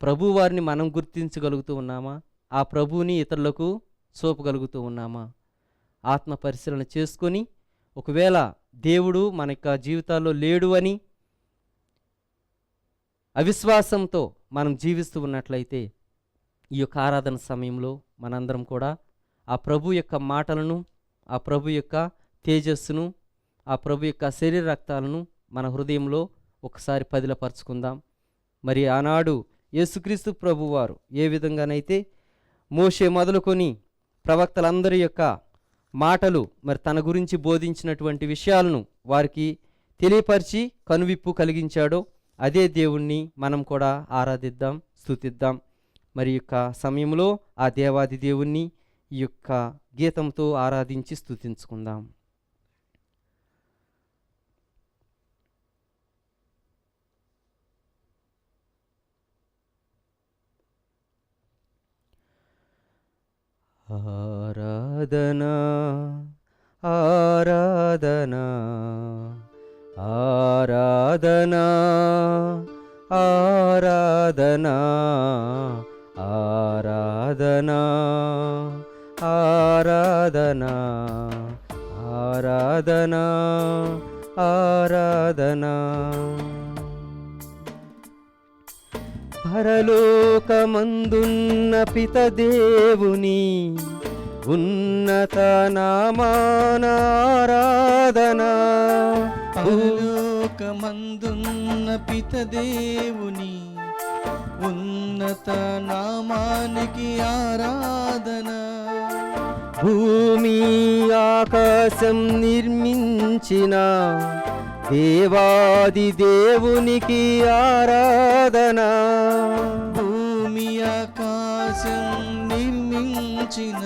ప్రభువారిని మనం గుర్తించగలుగుతూ ఉన్నామా? ఆ ప్రభువుని ఇతరులకు చూపగలుగుతూ ఉన్నామా? ఆత్మ పరిశీలన చేసుకొని ఒకవేళ దేవుడు మన యొక్క జీవితాల్లో లేడు అని అవిశ్వాసంతో మనం జీవిస్తూ ఉన్నట్లయితే ఈ యొక్క ఆరాధన సమయంలో మనందరం కూడా ఆ ప్రభు యొక్క మాటలను, ఆ ప్రభు యొక్క తేజస్సును, ఆ ప్రభు యొక్క శరీర రక్తాలను మన హృదయంలో ఒకసారి పదిలపరుచుకుందాం. మరి ఆనాడు యేసుక్రీస్తు ప్రభువారు ఏ విధంగానైతే మోషే మొదలుకొని ప్రవక్తలందరి యొక్క మాటలు మరి తన గురించి బోధించినటువంటి విషయాలను వారికి తెలియపరిచి కనువిప్పు కలిగించాడో అదే దేవుణ్ణి మనం కూడా ఆరాధిద్దాం, స్తుతిద్దాం. మరి యొక్క సమయంలో ఆ దేవాది దేవుణ్ణి ఈ యొక్క గీతంతో ఆరాధించి స్తుతించుకుందాం. ఆరాధనా ఆరాధనా ఆరాధనా ఆరాధనా ఆరాధనా ఆరాధనా ఆరాధనా ఆరాధనా. పరలోకమందున్న పితదేవుని ఉన్నత నామానారాధనా. పరలోకమందున్న పితదేవుని ఉన్నత నామానికి ఆరాధన. భూమి ఆకాశం నిర్మించిన దేవాది దేవునికి ఆరాధన. భూమి ఆకాశం నిర్మించిన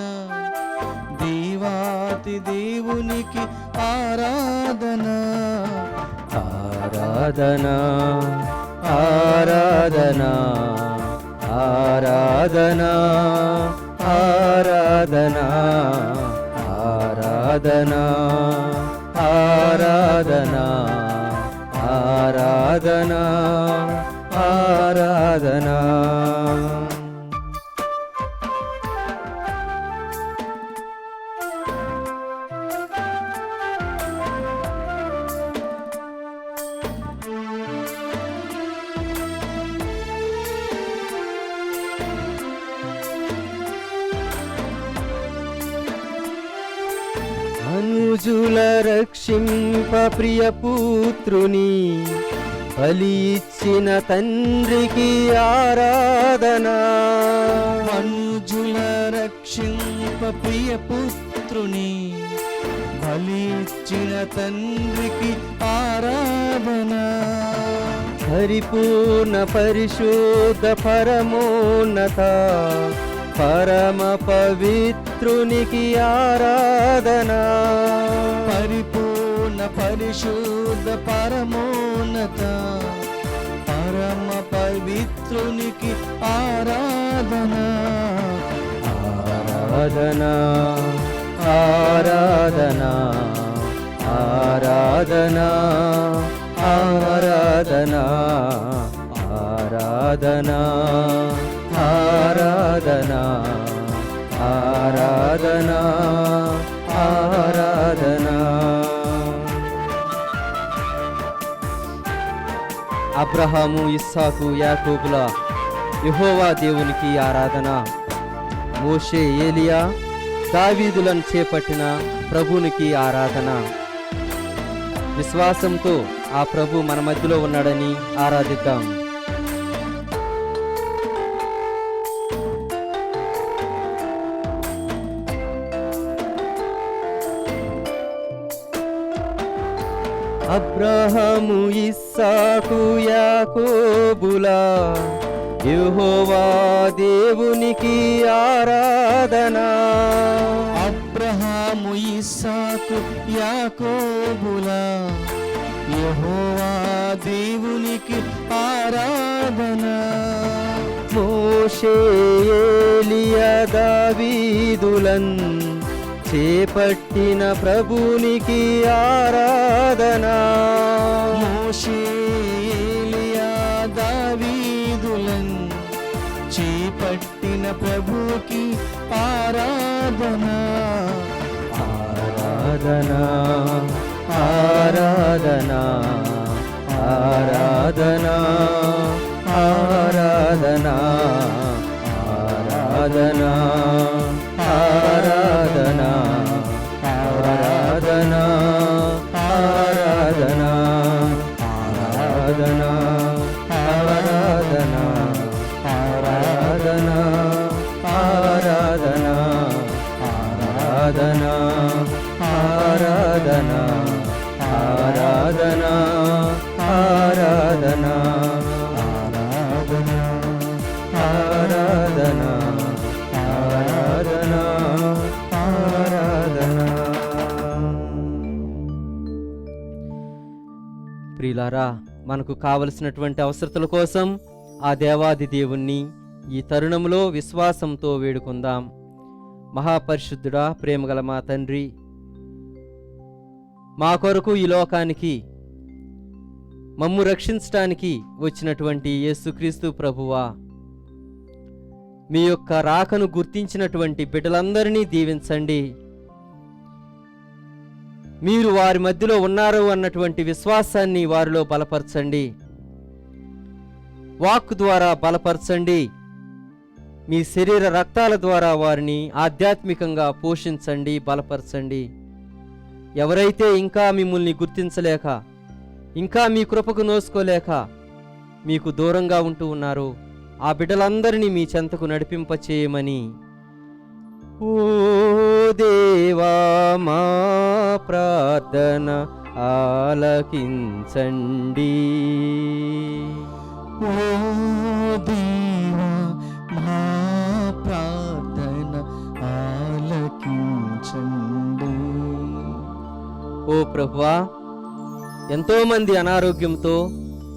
దేవాది దేవునికి ఆరాధన. ఆరాధనా ఆరాధనా ఆరాధనా ఆరాధనా ఆరాధనా ఆరాధనా ఆరాధనా ఆరాధనా. అనుజుల రక్షింప ప్రియపుత్రుని బలి ఇచ్చిన తండ్రికి ఆరాధన. అనుజుల రక్షింప ప్రియపుత్రుని బలి ఇచ్చిన తండ్రికి ఆరాధన. పరిపూర్ణ పరిశుద్ధ పరమోన్నత పరమ పవిత్రునికి ఆరాధన. పరిపూర్ణ పరిశుద్ధ పరమోన్నత పరమ పవిత్రునికి ఆరాధన. ఆరాధన ఆరాధన ఆరాధన ఆరాధనా ఆరాధనా ఆరాధనా ఆరాధనా ఆరాధనా. అబ్రహాము, ఇస్సాకు, యాకోబుల యెహోవా దేవునికి ఆరాధన. మోషే, ఏలియా, దావీదులను చేపట్టిన ప్రభునికి ఆరాధన. విశ్వాసంతో ఆ ప్రభు మన మధ్యలో ఉన్నాడని ఆరాధిద్దాం. అబ్రహాము, ఇస్సాకు, యాకోబుల యెహోవా దేవునికి ఆరాధన. అబ్రహాము, ఇస్సాకు, యాకోబుల యెహోవా దేవునికి ఆరాధన. మోషే, ఏలియా, దావీదులన్ చేపట్టిన ప్రభునికి ఆరాధన. మోషే, ఏలియా, దావీదులన్ చేపట్టిన ప్రభుకి ఆరాధన. ఆరాధన ఆరాధన ఆరాధన ఆరాధన ఆరాధన ఆరాధన ఆరాధన ఆరాధన ఆరాధన ఆరాధన ఆరాధన ఆరాధన ఆరాధన ఆరాధన ఆరాధన ఆరాధన ఆరాధన ఆరాధన ఆరాధన. ప్రియులారా, మనకు కావలసినటువంటి అవసరతల కోసం ఆ దేవాది దేవుణ్ణి ఈ తరుణంలో విశ్వాసంతో వేడుకుందాం. మహాపరిశుద్ధుడా, ప్రేమగల మా తండ్రి, మా కొరకు ఈ లోకానికి మమ్ము రక్షించటానికి వచ్చినటువంటి యేసుక్రీస్తు ప్రభువా, మీ యొక్క రాకను గుర్తించినటువంటి బిడ్డలందరినీ దీవించండి. మీరు వారి మధ్యలో ఉన్నారు అన్నటువంటి విశ్వాసాన్ని వారిలో బలపరచండి. వాక్ ద్వారా బలపరచండి. మీ శరీర రక్తాల ద్వారా వారిని ఆధ్యాత్మికంగా పోషించండి, బలపరచండి. ఎవరైతే ఇంకా మిమ్మల్ని గుర్తించలేక, ఇంకా మీ కృపకు నోసుకోలేక మీకు దూరంగా ఉంటూ ఉన్నారో ఆ బిడ్డలందరినీ మీ చెంతకు నడిపింపచేయమని, ఓ దేవా మా ప్రార్థన ఆలకించండి. ఓ దేవా మా ప్రార్థన ఆలకించండి. ఓ ప్రభువా, ఎంతోమంది అనారోగ్యంతో,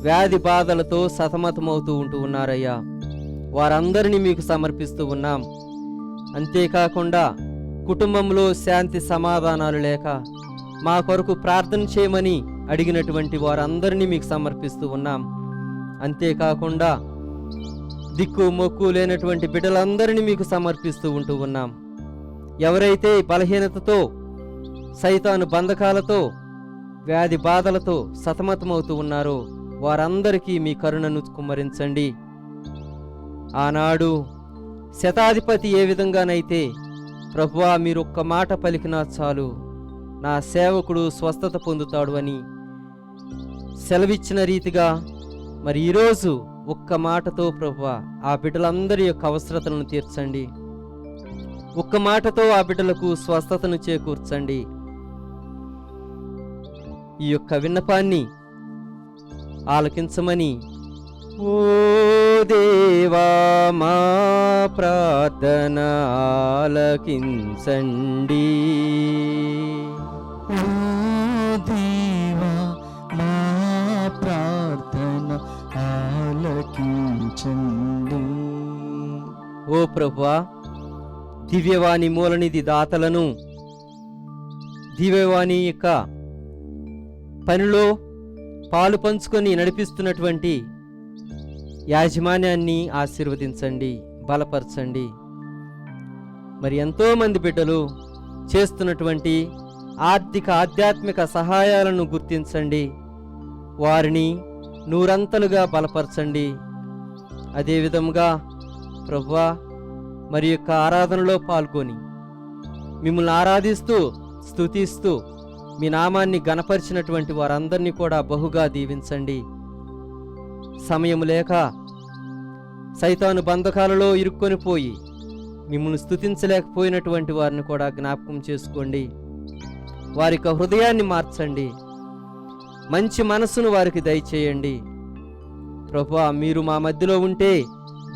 వ్యాధి బాధలతో సతమతమవుతూ ఉంటూ ఉన్నారయ్యా. వారందరినీ మీకు సమర్పిస్తూ ఉన్నాం. అంతేకాకుండా కుటుంబంలో శాంతి సమాధానాలు లేక మా కొరకు ప్రార్థన చేయమని అడిగినటువంటి వారందరినీ మీకు సమర్పిస్తూ ఉన్నాం. అంతేకాకుండా దిక్కు మొక్కు లేనటువంటి బిడ్డలందరినీ మీకు సమర్పిస్తూ ఉంటూ ఉన్నాం. ఎవరైతే బలహీనతతో, సైతాను బంధకాలతో, వ్యాధి బాధలతో సతమతమవుతూ ఉన్నారో వారందరికీ మీ కరుణను కుమ్మరించండి. ఆనాడు శతాధిపతి ఏ విధంగానైతే, ప్రభువా మీరొక్క మాట పలికినా చాలు నా సేవకుడు స్వస్థత పొందుతాడు అని సెలవిచ్చిన రీతిగా, మరి ఈరోజు ఒక్క మాటతో ప్రభువా ఆ బిడ్డలందరి యొక్క అవసరతలను తీర్చండి. ఒక్క మాటతో ఆ బిడ్డలకు స్వస్థతను చేకూర్చండి. ఈ యొక్క విన్నపాన్ని ఆలకించమని, ఓ దేవా మా ప్రార్థన ఆలకించండి. ఓ దేవా మా ప్రార్థన ఆలకించండి. ఓ ప్రభువా, దివ్యవాణి మూలనిధి దాతలను, దివ్యవాణి యొక్క పనిలో పాలు పంచుకొని నడిపిస్తున్నటువంటి యాజమాన్యాన్ని ఆశీర్వదించండి, బలపరచండి. మరి ఎంతోమంది బిడ్డలు చేస్తున్నటువంటి ఆర్థిక ఆధ్యాత్మిక సహాయాలను గుర్తించండి, వారిని నూరంతలుగా బలపరచండి. అదేవిధంగా ప్రభువా, మరి యొక్క ఆరాధనలో పాల్గొని మిమ్మల్ని ఆరాధిస్తూ స్తుతిస్తూ మీ నామాన్ని గణపరిచినటువంటి వారందరినీ కూడా బహుగా దీవించండి. సమయం లేక సైతాను బంధకాలలో ఇరుక్కొని పోయి మిమ్మల్ని స్తుతించలేకపోయినటువంటి వారిని కూడా జ్ఞాపకం చేసుకోండి. వారి యొక్క హృదయాన్ని మార్చండి, మంచి మనసును వారికి దయచేయండి. ప్రభువా, మీరు మా మధ్యలో ఉంటే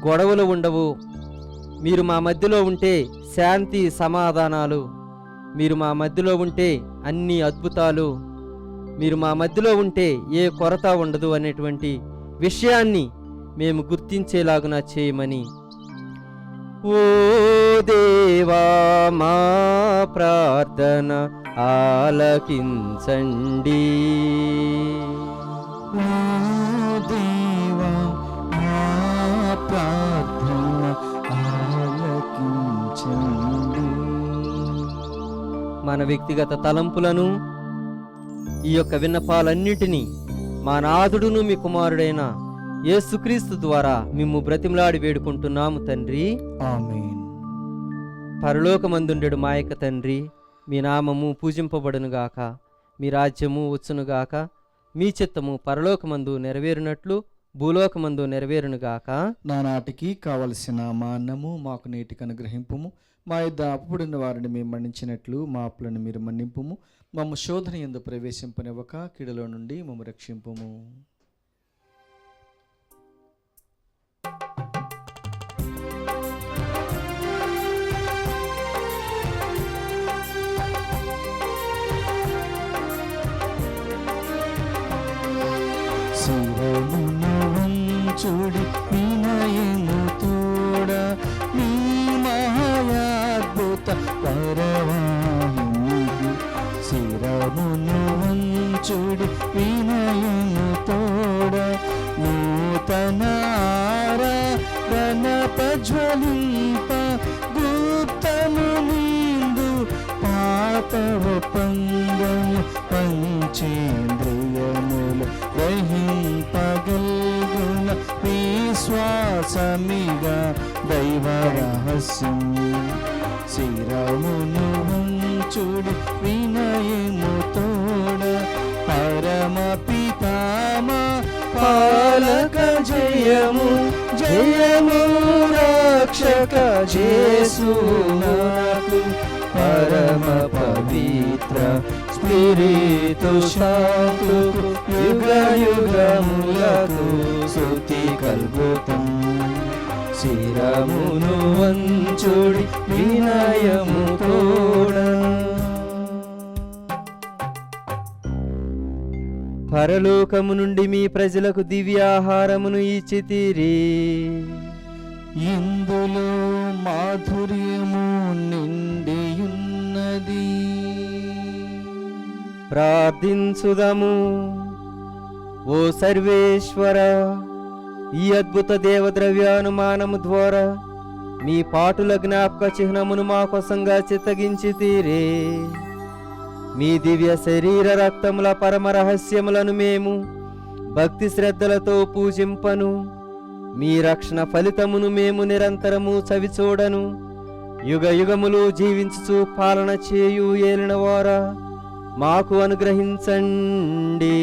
గొడవలు ఉండవు, మీరు మా మధ్యలో ఉంటే శాంతి సమాధానాలు, మీరు మా మధ్యలో ఉంటే అన్ని అద్భుతాలు, మీరు మా మధ్యలో ఉంటే ఏ కొరత ఉండదు అనేటువంటి విషయాన్ని మేము గుర్తించేలాగున చేయమని. ఓ దేవా, మా ప్రార్థన ఆలకించండి. ఓ దేవా, మా ప్రార్థన ఆలకించండి. మన వ్యక్తిగత తలంపులను, ఈ యొక్క విన్నపాలన్నిటినీ మా నాథుడును మీ కుమారుడైన యేసుక్రీస్తు ద్వారా మిమ్ము బ్రతిమలాడి వేడుకుంటున్నాము తండ్రి, ఆమేన్. పరలోకమందుండెడు మా యొక్క తండ్రి, మీ నామము పూజింపబడునుగాక, మీ రాజ్యము వచ్చునుగాక, మీ చిత్తము పరలోకమందు నెరవేరునట్లు భూలోకమందు నెరవేరునుగాక. నానాటికి కావలసిన మా అన్నము మాకు నేటికి అనుగ్రహింపుము. మా యొద్ద అప్పుడున్న వారిని మేము మన్నించినట్లు మా అప్పులను మీరు మన్నింపుము. మమ్మ శోధన యందు ప్రవేశింపనివ్వక కీడులో నుండి మమ్మ రక్షింపుము. శిరమును వంచుడి వినయము తోడ నీ మహాద్భుత పరవాహిని. శిరమును వంచుడి వినయము తోడ నూతన ఆరాధన ప్రజ్వలింప గుప్తము నిందు పాతవ పందము పంచేంద్రియములు గ్రహింపగల్గున విశ్వాసమిగా దైవ రహస్యం. శిరమును వంచుడి వినయము తోడ పరమ పితామా పాలక జయము జయము రక్షక యేసునాకు పరమ పవిత్ర స్పిరితు శాంతుకు యుగ యుగములకు స్తుతి కల్గుతం. శిరమును వంచుడి వినయము తోడ. పరలోకము నుండి మీ ప్రజలకు దివ్యాహారమును ఇచ్చితిరి, ఇందులో మాధుర్యము నిండియున్నది. ప్రార్థించుదము. ఓ సర్వేశ్వర, ఈ అద్భుత దేవద్రవ్యానుమానము ద్వారా మీ పాటుల జ్ఞాపక చిహ్నమును మా కోసంగా చిత్తగించితిరే. మీ దివ్య శరీర రక్తముల పరమ రహస్యములను మేము భక్తి శ్రద్ధలతో పూజింపను. మీ రక్షణ ఫలితమును మేము నిరంతరము చవిచూడను. యుగ యుగములు జీవించుచు పాలన చేయు ఏలినవారా మాకు అనుగ్రహించండి.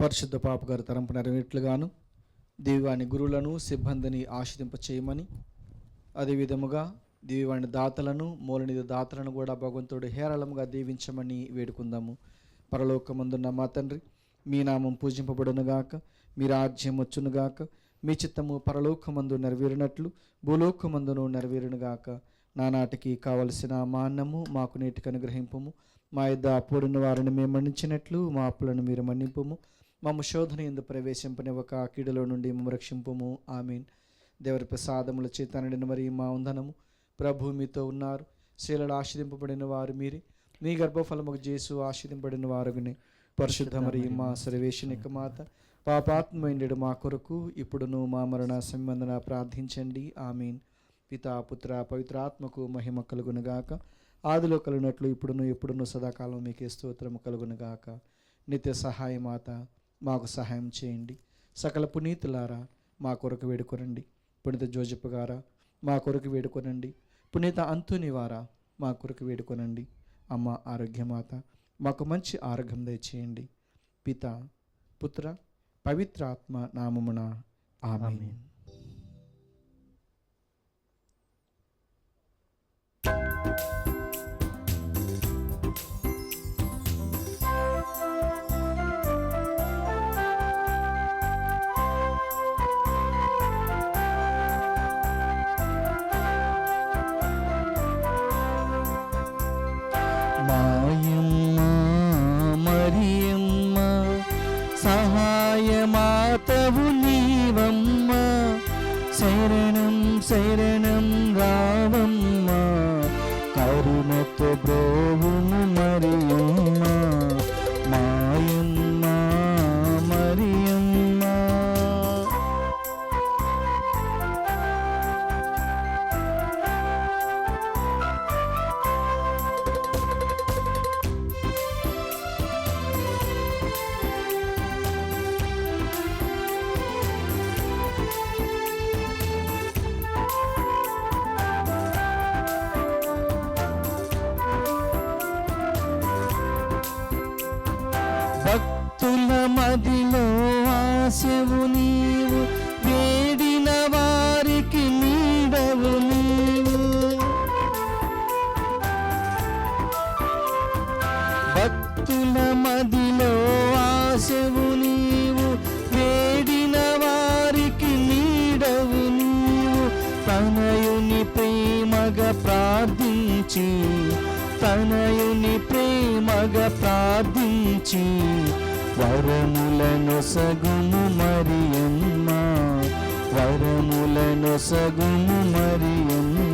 పరిశుద్ధ పాప గారి తరంపు నెరవేట్లుగాను దివ్యవాణి గురువులను సిబ్బందిని ఆశీర్దింప చేయమని, అదేవిధముగా దివ్యవాణి దాతలను మూలనిధి దాతలను కూడా భగవంతుడు హేరళంగా దీవించమని వేడుకుందాము. పరలోకమందున్న మా తండ్రి, మీ నామం పూజింపబడునుగాక, మీ రాజ్యం వచ్చునుగాక, మీ చిత్తము పరలోకమందు నెరవేరినట్లు భూలోకమందును నెరవేరునుగాక. నానాటికి కావలసిన మా అన్నము మాకు నేటికి అనుగ్రహింపుము. మా యొద్ద అప్పుడున్న వారిని మేము మన్నించినట్లు మా అప్పులను మీరు మన్నింపుము. మమ్మ శోధన యందు ప్రవేశింపనివ్వక కీడులో నుండి మమ్మ రక్షింపుము. ఆమీన్. దేవరి ప్రసాదముల చేత నిండిన మరి మా ఉందనము ప్రభు మీతో ఉన్నారు. స్త్రీలలో ఆశీర్దింపబడిన వారు మీరే, మీ గర్భఫలముకు చేసు ఆశీర్దింపబడిన వారుగునే. పరిశుద్ధ మరియు మా సర్వేశ్వనిక మాత, పాపాత్మైండు మా కొరకు ఇప్పుడును మా మరణ సంబంధన ప్రార్థించండి. ఆమీన్. పితా పుత్ర పవిత్రాత్మకు మహిమ కలుగునుగాక. ఆదిలో కలిగినట్లు ఇప్పుడును ఎప్పుడును సదాకాలం మీకే స్తోత్రము కలుగునుగాక. నిత్య సహాయ మాత, మాకు సహాయం చేయండి. సకల పునీతులారా మా కొరకు వేడుకొనండి. పునీత జోజప్ప గారా మా కొరకు వేడుకొనండి. పునీత అంతోని వారా మా కొరకు వేడుకొనండి. అమ్మ ఆరోగ్యమాత మాకు మంచి ఆరోగ్యం దయచేయండి. పిత పుత్ర పవిత్రాత్మ నామమున ఆమేన్. సహాయమాతవు నీవమ్మ, శరణం శరణం రావమ్మ, కరుణతో బ్రోవుము మరియమ్మ, మాయమ్మ మరియమ్మ. భక్తుల మదిలో ఆశవు నీవు, వేడిన వారికి నీడవు నీవు. భక్తుల మదిలో ఆశవు నీవు, వేడిన వారికి నీడవు నీవు. తనయుని ప్రేమగా ప్రార్థించి, తనయుని ప్రేమగా ప్రార్థించి, వరములను సగుము మరియమ్మ, వరములను సగుము మరియమ్మ.